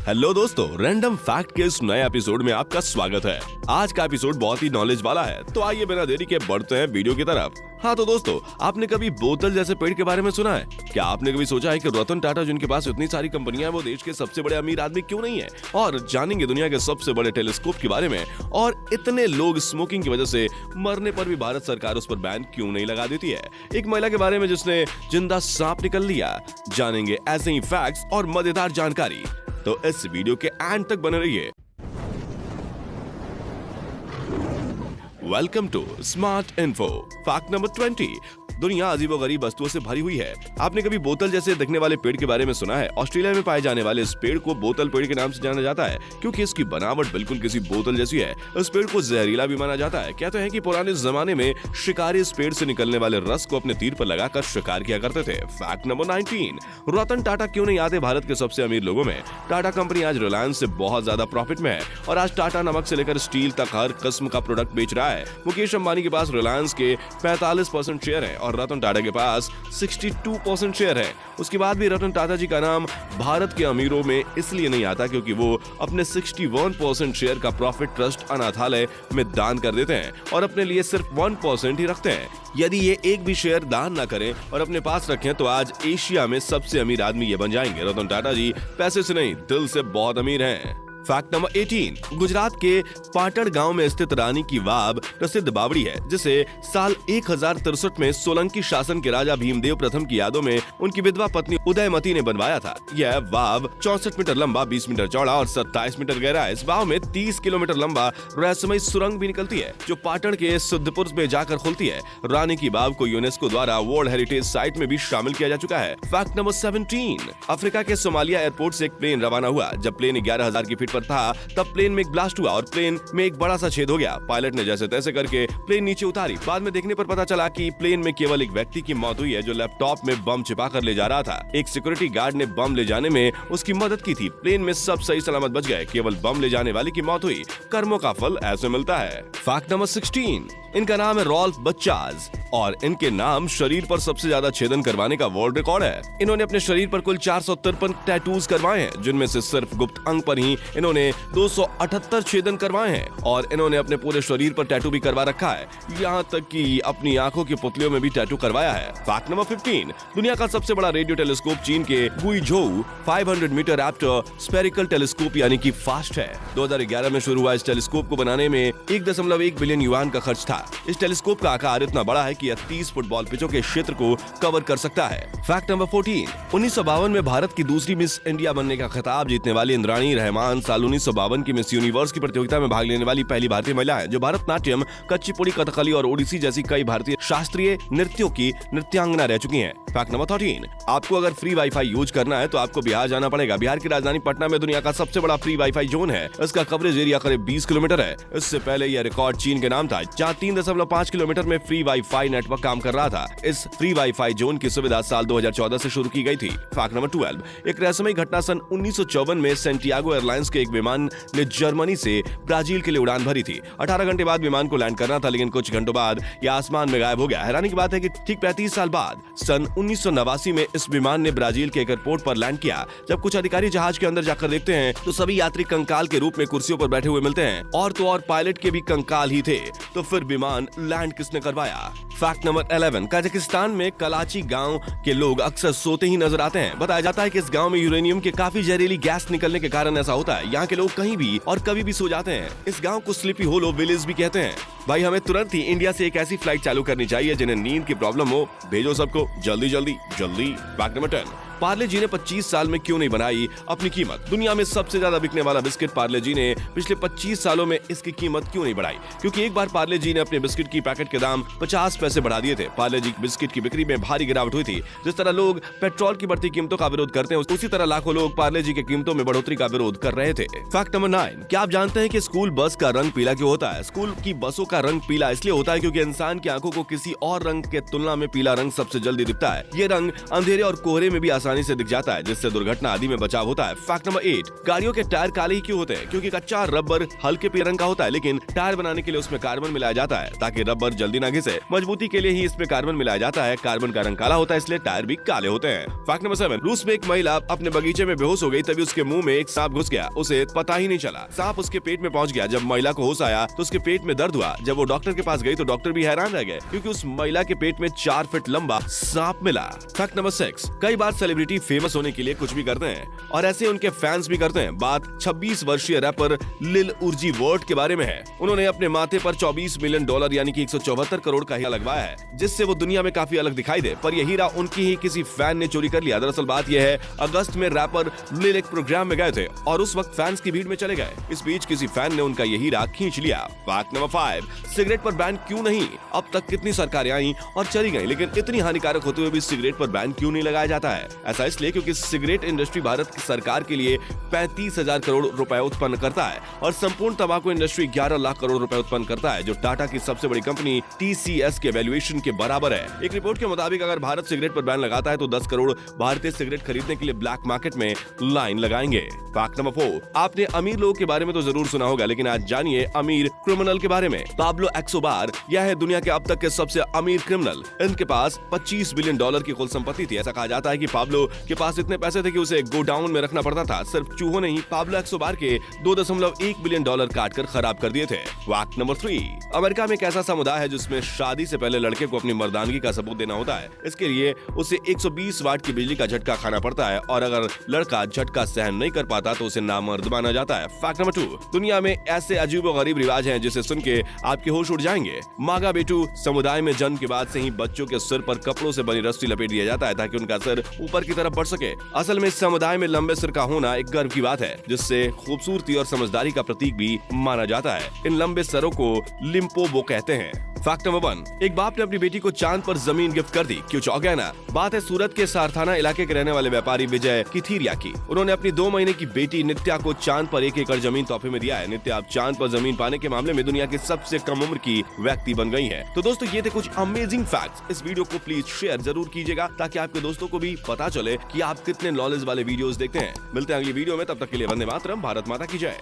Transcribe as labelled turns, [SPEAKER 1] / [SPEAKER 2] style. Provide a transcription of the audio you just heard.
[SPEAKER 1] Hello दोस्तों, random fact के इस नए एपिसोड में आपका स्वागत है। आज का एपिसोड बहुत ही नॉलेज वाला है, तो आइए बिना देरी के बढ़ते हैं वीडियो की तरफ। हाँ तो दोस्तों, आपने कभी बोतल जैसे पेड़ के बारे में सुना है? क्या आपने कभी सोचा है कि रतन टाटा जिनके पास इतनी सारी कंपनियां हैं, वो देश के सबसे बड़े अमीर आदमी क्यों नहीं है? और जानेंगे दुनिया के सबसे बड़े टेलीस्कोप के बारे में, और इतने लोग स्मोकिंग की वजह से मरने पर भी भारत सरकार उस पर बैन क्यों नहीं लगा देती है? एक महिला के बारे में जिसने जिंदा सांप निकल लिया। जानेंगे ऐसे ही फैक्ट्स और मजेदार जानकारी, तो इस वीडियो के एंड तक बने रहिए। Welcome to smart info. Fact number 20। दुनिया अजीबोगरीब वस्तुओं से भरी हुई है। आपने कभी बोतल जैसे दिखने वाले पेड़ के बारे में सुना है? ऑस्ट्रेलिया में पाए जाने वाले इस पेड़ को बोतल पेड़ के नाम से जाना जाता है, क्योंकि इसकी बनावट बिल्कुल किसी बोतल जैसी है। इस पेड़ को जहरीला भी माना जाता है। कहते हैं कि पुराने जमाने में शिकारी इस पेड़ से निकलने वाले रस को अपने तीर पर लगाकर शिकार किया करते थे। Fact number 19। रतन टाटा क्यों नहीं आते भारत के सबसे अमीर लोगों में? टाटा कंपनी आज रिलायंस से बहुत ज्यादा प्रॉफिट में है और आज टाटा नमक से लेकर स्टील तक हर किस्म का प्रोडक्ट बेच रहा है। मुकेश अंबानी के पास रिलायंस के 45% शेयर है और रतन टाटा के पास 62% शेयर है। उसके बाद भी रतन टाटा जी का नाम भारत के अमीरों में इसलिए नहीं आता क्योंकि वो अपने 61% शेयर का प्रॉफिट ट्रस्ट अनाथालय में दान कर देते हैं और अपने लिए सिर्फ 1% ही रखते हैं। यदि ये एक भी शेयर दान ना करें और अपने पास रखें तो आज एशिया में सबसे अमीर आदमी ये बन जाएंगे। रतन टाटा जी पैसे से नहीं, दिल से बहुत अमीर हैं। Fact number 18। गुजरात के पाटण गांव में स्थित रानी की वाव प्रसिद्ध बावड़ी है, जिसे साल 1063 में सोलंकी शासन के राजा भीमदेव प्रथम की यादों में उनकी विधवा पत्नी उदयमती ने बनवाया था। यह वाव 64 मीटर लंबा, 20 मीटर चौड़ा और 27 मीटर गहरा है। इस वाव में 30 किलोमीटर लंबा रहस्यमय सुरंग भी निकलती है, जो पाटण के सिद्धपुर में जाकर खुलती है। रानी की वाव को यूनेस्को द्वारा वर्ल्ड हेरिटेज साइट में भी शामिल किया जा चुका है। Fact number 17। अफ्रीका के सोमालिया एयरपोर्ट से एक प्लेन रवाना हुआ। जब प्लेन 11,000 की फीट पर था, तब प्लेन में एक ब्लास्ट हुआ और प्लेन में एक बड़ा सा छेद हो गया। पायलट ने जैसे तैसे करके प्लेन नीचे उतारी। बाद में देखने पर पता चला कि प्लेन में केवल एक व्यक्ति की मौत हुई है, जो लैपटॉप में बम छिपा कर ले जा रहा था। एक सिक्योरिटी गार्ड ने बम ले जाने में उसकी मदद की थी। प्लेन में सब सही सलामत बच गए, केवल बम ले जाने वाले की मौत हुई। कर्मों का फल ऐसे मिलता है। Fact number 16। इनका नाम है रॉल्फ बच्चाज और इनके नाम शरीर पर सबसे ज्यादा छेदन करवाने का वर्ल्ड रिकॉर्ड है। इन्होंने अपने शरीर पर कुल 453 टैटूज करवाए हैं, जिनमें से सिर्फ गुप्त अंग पर ही इन्होंने 278 छेदन करवाए हैं और इन्होंने अपने पूरे शरीर पर टैटू भी करवा रखा है। यहाँ तक कि अपनी आंखों की पुतलियों में भी टैटू करवाया है। Fact number 15। दुनिया का सबसे बड़ा रेडियो टेलीस्कोप चीन के गुइझोउ 500 मीटर एप्टर स्फेरिकल टेलीस्कोप यानी कि फास्ट है। 2011 में शुरू हुआ इस टेलीस्कोप को बनाने में 1.1 बिलियन युआन का खर्च था। इस टेलीस्कोप का आकार इतना बड़ा है कि यह 30 फुटबॉल पिचों के क्षेत्र को कवर कर सकता है। Fact number 14। 1952 में भारत की दूसरी मिस इंडिया बनने का खिताब जीतने वाली इंद्राणी रहमान साल 1952 की मिस यूनिवर्स की प्रतियोगिता में भाग लेने वाली पहली भारतीय महिला है, जो भरतनाट्यम, कच्चीपुड़ी, कथकली और ओडिसी जैसी कई भारतीय शास्त्रीय नृत्यों की नृत्यांगना रह चुकी हैं। Fact number 13। आपको अगर फ्री वाईफाई यूज करना है तो आपको बिहार जाना पड़ेगा। बिहार की राजधानी पटना में दुनिया का सबसे बड़ा फ्री वाईफाई जोन है। इसका कवरेज एरिया करीब 20 किलोमीटर है। इससे पहले यह रिकॉर्ड चीन के नाम था, जहाँ 3.5 किलोमीटर में फ्री वाईफाई नेटवर्क काम कर रहा था। इस फ्री वाईफाई जोन की सुविधा साल 2014 से शुरू की गई थी। Fact number 12। एक रहस्यमय घटना सन 1954 में सेंटियागो एयरलाइंस के एक विमान ने जर्मनी से ब्राजील के लिए उड़ान भरी थी। 18 घंटे बाद विमान को लैंड करना था, लेकिन कुछ घंटों बाद यह आसमान में गायब हो गया। हैरानी की बात है कि ठीक 35 साल बाद सन 1989 में इस विमान ने ब्राजील के एक एयरपोर्ट पर लैंड किया। जब कुछ अधिकारी जहाज के अंदर जाकर देखते हैं तो सभी यात्री कंकाल के रूप में कुर्सियों पर बैठे हुए मिलते हैं, और तो और पायलट के भी कंकाल ही थे। तो फिर विमान लैंड किसने करवाया? Fact number 11। कजाकिस्तान में कलाची गांव के लोग अक्सर सोते ही नजर आते हैं। बताया जाता है कि इस गांव में यूरेनियम के काफी जहरीली गैस निकलने के कारण ऐसा होता है। यहाँ के लोग कहीं भी और कभी भी सो जाते हैं। इस गांव को स्लीपी होलो विलेज भी कहते हैं। भाई, हमें तुरंत ही इंडिया से एक ऐसी फ्लाइट चालू करनी चाहिए जिन्हें नींद की प्रॉब्लम हो। भेजो सबको जल्दी जल्दी जल्दी। Fact number 10। पार्ले जी ने 25 साल में क्यों नहीं बनाई अपनी कीमत? दुनिया में सबसे ज्यादा बिकने वाला बिस्किट पार्ले जी ने पिछले 25 सालों में इसकी कीमत क्यों नहीं बढ़ाई? क्योंकि एक बार पार्ले जी ने अपने बिस्किट की पैकेट के दाम 50 पैसे बढ़ा दिए थे। पार्ले जी बिस्किट की बिक्री में भारी गिरावट हुई थी। जिस तरह लोग पेट्रोल की बढ़ती कीमतों का विरोध करते हैं, उसी तरह लाखों लोग पार्ले जी की कीमतों में बढ़ोतरी का विरोध कर रहे थे। Fact number 9। क्या आप जानते हैं कि स्कूल बस का रंग पीला क्यों होता है? स्कूल की बसों का रंग पीला इसलिए होता है क्योंकि इंसान की आंखों को किसी और रंग के तुलना में पीला रंग सबसे जल्दी दिखता है। ये रंग अंधेरे और कोहरे में भी आसानी आसानी से दिख जाता है, जिससे दुर्घटना आदि में बचाव होता है। फैक्ट नंबर 8, गाड़ियों के टायर काले ही क्यों होते हैं? क्योंकि कच्चा रबर हल्के पीले रंग का होता है, लेकिन टायर बनाने के लिए उसमें कार्बन मिलाया जाता है ताकि रबर जल्दी ना घिसे। मजबूती के लिए ही इसमें कार्बन मिलाया जाता है। कार्बन का रंग काला होता है, इसलिए टायर भी काले होते हैं। फैक्ट नंबर 7, रूस में एक महिला अपने बगीचे में बेहोश हो गई, तभी उसके मुंह में एक सांप घुस गया। उसे पता ही नहीं चला। सांप उसके पेट में पहुंच गया। जब महिला को होश आया तो उसके पेट में दर्द हुआ। जब वो डॉक्टर के पास गई तो डॉक्टर भी हैरान रह गए, क्योंकि उस महिला के पेट में 4 फीट लंबा सांप मिला। फैक्ट नंबर 6, कई बार सेलिब्रिटी फेमस होने के लिए कुछ भी करते हैं और ऐसे उनके फैंस भी करते हैं। बात 26 वर्षीय रैपर लिल उर्जी वर्ट के बारे में है। उन्होंने अपने माथे पर $24 मिलियन यानी कि 174 करोड़ का हीरा लगवाया है, जिससे वो दुनिया में काफी अलग दिखाई दे। पर यह हीरा उनकी ही किसी फैन ने चोरी कर लिया। दरअसल बात यह है, अगस्त में रैपर लिल एक प्रोग्राम में गए थे और उस वक्त फैंस की भीड़ में चले गए। इस बीच किसी फैन ने उनका यह हीरा खींच लिया। फैक्ट नंबर 5, सिगरेट पर बैन क्यों नहीं? अब तक कितनी सरकारें आई और चली गई, लेकिन इतनी हानिकारक होते हुए भी सिगरेट पर बैन क्यों नहीं लगाया जाता है? ऐसा इसलिए क्योंकि सिगरेट इंडस्ट्री भारत की सरकार के लिए 35,000 करोड़ रुपए उत्पन्न करता है और संपूर्ण तंबाकू इंडस्ट्री 11 लाख करोड़ रुपए उत्पन्न करता है, जो टाटा की सबसे बड़ी कंपनी TCS के वैल्यूएशन के बराबर है। एक रिपोर्ट के मुताबिक अगर भारत सिगरेट पर बैन लगाता है तो 10 करोड़ भारतीय सिगरेट खरीदने के लिए ब्लैक मार्केट में लाइन लगाएंगे। फैक्ट नंबर 4, आपने अमीर लोगों के बारे में तो जरूर सुना होगा, लेकिन आज जानिए अमीर क्रिमिनल के बारे में। पाब्लो एस्कोबार यह है दुनिया के अब तक के सबसे अमीर क्रिमिनल। इनके पास $25 बिलियन की कुल संपत्ति थी। ऐसा कहा जाता है कि पाब्लो के पास इतने पैसे थे कि उसे गोडाउन में रखना पड़ता था। सिर्फ चूहों ने ही पाब्लो एस्कोबार के $2.1 बिलियन काट कर खराब कर दिए थे। फैक्ट नंबर 3, अमेरिका में एक ऐसा समुदाय है जिसमें शादी से पहले लड़के को अपनी मर्दानगी का सबूत देना होता है। इसके लिए उसे 120 वाट की बिजली का झटका खाना पड़ता है और अगर लड़का झटका सहन नहीं कर पाता तो उसे नामर्द माना जाता है। फैक्ट नंबर 2, दुनिया में ऐसे अजीब और गरीब रिवाज हैं जिसे सुन के आपके होश उड़ जाएंगे। मागा बेटू समुदाय में जन्म के बाद से ही बच्चों के सिर पर कपड़ों से बनी रस्सी लपेट दिया जाता है ताकि उनका सिर ऊपर की तरफ बढ़ सके। असल में इस समुदाय में लंबे सिर का होना एक गर्व की बात है, जिससे खूबसूरती और समझदारी का प्रतीक भी माना जाता है। इन लंबे सरों को लिम्पोबो कहते हैं। फैक्ट नंबर 1, एक बाप ने अपनी बेटी को चांद पर जमीन गिफ्ट कर दी। क्यों चौंक गया ना? बात है सूरत के सारथाना इलाके के रहने वाले व्यापारी विजय किथीरिया की। उन्होंने अपनी 2 महीने की बेटी नित्या को चांद पर 1 एकड़ जमीन तोहफे में दिया है। नित्या अब चांद पर जमीन पाने के मामले में दुनिया की सबसे कम उम्र की व्यक्ति बन गई है। तो दोस्तों, ये थे कुछ अमेजिंग फैक्ट्स। इस वीडियो को प्लीज शेयर जरूर कीजिएगा ताकि आपके दोस्तों को भी पता चले कि आप कितने नॉलेज वाले वीडियोस देखते हैं। मिलते हैं अगली वीडियो में, तब तक के लिए वंदे मातरम, भारत माता की जय।